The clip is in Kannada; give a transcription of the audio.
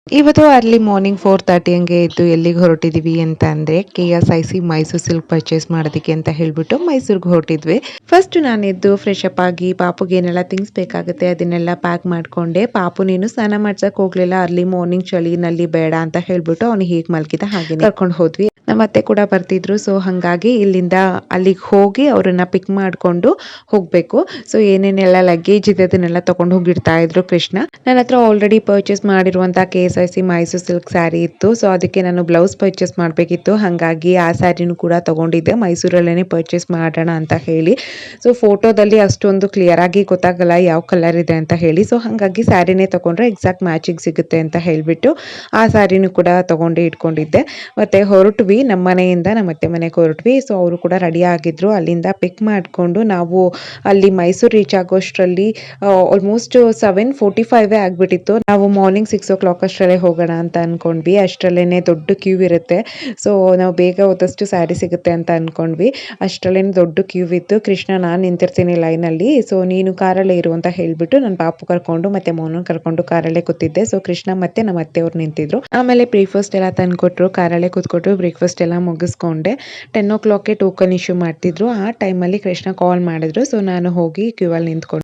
ಇವತ್ತು ಅರ್ಲಿ ಮಾರ್ನಿಂಗ್ 4:30 ಹಂಗೆ ಎದ್ದು ಎಲ್ಲಿಗೆ ಹೊರಟಿದೀವಿ ಅಂತ ಅಂದ್ರೆ KSIC ಮೈಸೂರು ಸಿಲ್ಕ್ ಪರ್ಚೇಸ್ ಮಾಡೋದಕ್ಕೆ ಅಂತ ಹೇಳ್ಬಿಟ್ಟು ಮೈಸೂರಿಗೆ ಹೊರಟಿದ್ವಿ. ಫಸ್ಟ್ ನಾನು ಎದ್ದು ಫ್ರೆಶ್ ಅಪ್ ಆಗಿ ಪಾಪುಗೆ ಏನೆಲ್ಲ ಥಿಂಗ್ಸ್ ಬೇಕಾಗುತ್ತೆ ಅದನ್ನೆಲ್ಲ ಪ್ಯಾಕ್ ಮಾಡ್ಕೊಂಡೆ. ಪಾಪು ನೀನು ಸ್ನಾನ ಮಾಡ್ಸಕ್ ಹೋಗ್ಲಿಲ್ಲ, ಅರ್ಲಿ ಮಾರ್ನಿಂಗ್ ಚಳಿನಲ್ಲಿ ಬೇಡ ಅಂತ ಹೇಳ್ಬಿಟ್ಟು ಅವ್ನು ಹೀಗೆ ಮಲ್ಗಿದ ಹಾಗೆ ಕರ್ಕೊಂಡು ಹೋದ್ವಿ. ನಮ್ಮ ಅತ್ತೆ ಕೂಡ ಬರ್ತಿದ್ರು. ಸೊ ಹಂಗಾಗಿ ಇಲ್ಲಿಂದ ಅಲ್ಲಿಗೆ ಹೋಗಿ ಅವರನ್ನ ಪಿಕ್ ಮಾಡ್ಕೊಂಡು ಹೋಗ್ಬೇಕು. ಸೊ ಏನೇನೆಲ್ಲ ಲಗೇಜ್ ಇದೆ ಅದನ್ನೆಲ್ಲ ತಗೊಂಡು ಹೋಗಿಡ್ತಾ ಇದ್ರು ಕೃಷ್ಣ. ನನ್ನ ಹತ್ರ ಆಲ್ರೆಡಿ ಪರ್ಚೇಸ್ ಮಾಡಿರುವಂತ KSIC ಮೈಸೂರು ಸಿಲ್ಕ್ ಸ್ಯಾರಿ ಇತ್ತು. ಸೊ ಅದಕ್ಕೆ ನಾನು ಬ್ಲೌಸ್ ಪರ್ಚೇಸ್ ಮಾಡಬೇಕಿತ್ತು. ಹಾಗಾಗಿ ಆ ಸ್ಯಾರಿನೂ ಕೂಡ ತಗೊಂಡಿದ್ದೆ, ಮೈಸೂರಲ್ಲೇ ಪರ್ಚೇಸ್ ಮಾಡೋಣ ಅಂತ ಹೇಳಿ. ಸೊ ಫೋಟೋದಲ್ಲಿ ಅಷ್ಟೊಂದು ಕ್ಲಿಯರ್ ಆಗಿ ಗೊತ್ತಾಗಲ್ಲ ಯಾವ ಕಲರ್ ಇದೆ ಅಂತ ಹೇಳಿ. ಸೊ ಹಾಗಾಗಿ ಸ್ಯಾರಿನೇ ತಗೊಂಡ್ರೆ ಎಕ್ಸಾಕ್ಟ್ ಮ್ಯಾಚಿಂಗ್ ಸಿಗುತ್ತೆ ಅಂತ ಹೇಳ್ಬಿಟ್ಟು ಆ ಸ್ಯಾರಿನೂ ಕೂಡ ತಗೊಂಡು ಇಟ್ಕೊಂಡಿದ್ದೆ. ಮತ್ತೆ ಹೊರಟ್ವಿ, ನಮ್ಮ ಮನೆಯಿಂದ ನಮ್ಮ ಅತ್ತೆ ಮನೆಗೆ ಹೊರಟ್ವಿ. ಸೊ ಅವರು ಕೂಡ ರೆಡಿ ಆಗಿದ್ರು. ಅಲ್ಲಿಂದ ಪಿಕ್ ಮಾಡಿಕೊಂಡು ನಾವು ಅಲ್ಲಿ ಮೈಸೂರು ರೀಚ್ ಆಗೋಷ್ಟರಲ್ಲಿ ಆಲ್ಮೋಸ್ಟ್ 7:45 ಆಗ್ಬಿಟ್ಟಿತ್ತು. ನಾವು ಮಾರ್ನಿಂಗ್ 6 o'clock ಅಷ್ಟರಲ್ಲೇ ಹೋಗೋಣ ಅಂತ ಅನ್ಕೊಂಡ್ವಿ. ಅಷ್ಟರಲ್ಲೇನೆ ದೊಡ್ಡ ಕ್ಯೂ ಇರುತ್ತೆ. ಸೊ ನಾವು ಬೇಗ ಹೋದಷ್ಟು ಸ್ಯಾರಿ ಸಿಗುತ್ತೆ ಅಂತ ಅನ್ಕೊಂಡ್ವಿ. ಅಷ್ಟರಲ್ಲೇನೆ ದೊಡ್ಡ ಕ್ಯೂ ಇತ್ತು. ಕೃಷ್ಣ ನಾನು ನಿಂತಿರ್ತೀನಿ ಲೈನಲ್ಲಿ, ಸೊ ನೀನು ಕಾರಲ್ಲೇ ಇರು ಅಂತ ಹೇಳ್ಬಿಟ್ಟು ನನ್ನ ಪಾಪು ಕರ್ಕೊಂಡು ಮತ್ತೆ ಮೋನನ್ ಕರ್ಕೊಂಡು ಕಾರಲ್ಲೇ ಕೂತಿದ್ದೆ. ಸೊ ಕೃಷ್ಣ ಮತ್ತೆ ನಮ್ಮ ಅತ್ತೆಯವ್ರು ನಿಂತಿದ್ರು. ಆಮೇಲೆ ಬ್ರೇಕ್ಫಾಸ್ಟ್ ಎಲ್ಲ ತಂದ್ಕೊಟ್ರು, ಕಾರಲ್ಲೇ ಕೂತ್ಕೊಟ್ರು. ಬ್ರೇಕ್ಫಾಸ್ಟ್ ಎಲ್ಲ ಮುಗಿಸ್ಕೊಂಡೆ. 10 o'clock ಟೋಕನ್ ಇಶ್ಯೂ ಮಾಡ್ತಿದ್ರು. ಆ ಟೈಮಲ್ಲಿ ಕೃಷ್ಣ ಕಾಲ್ ಮಾಡಿದ್ರು. ಸೊ ನಾನು ಹೋಗಿ ಕ್ಯೂ ಅಲ್ಲಿ ನಿಂತ್ಕೊಂಡೆ.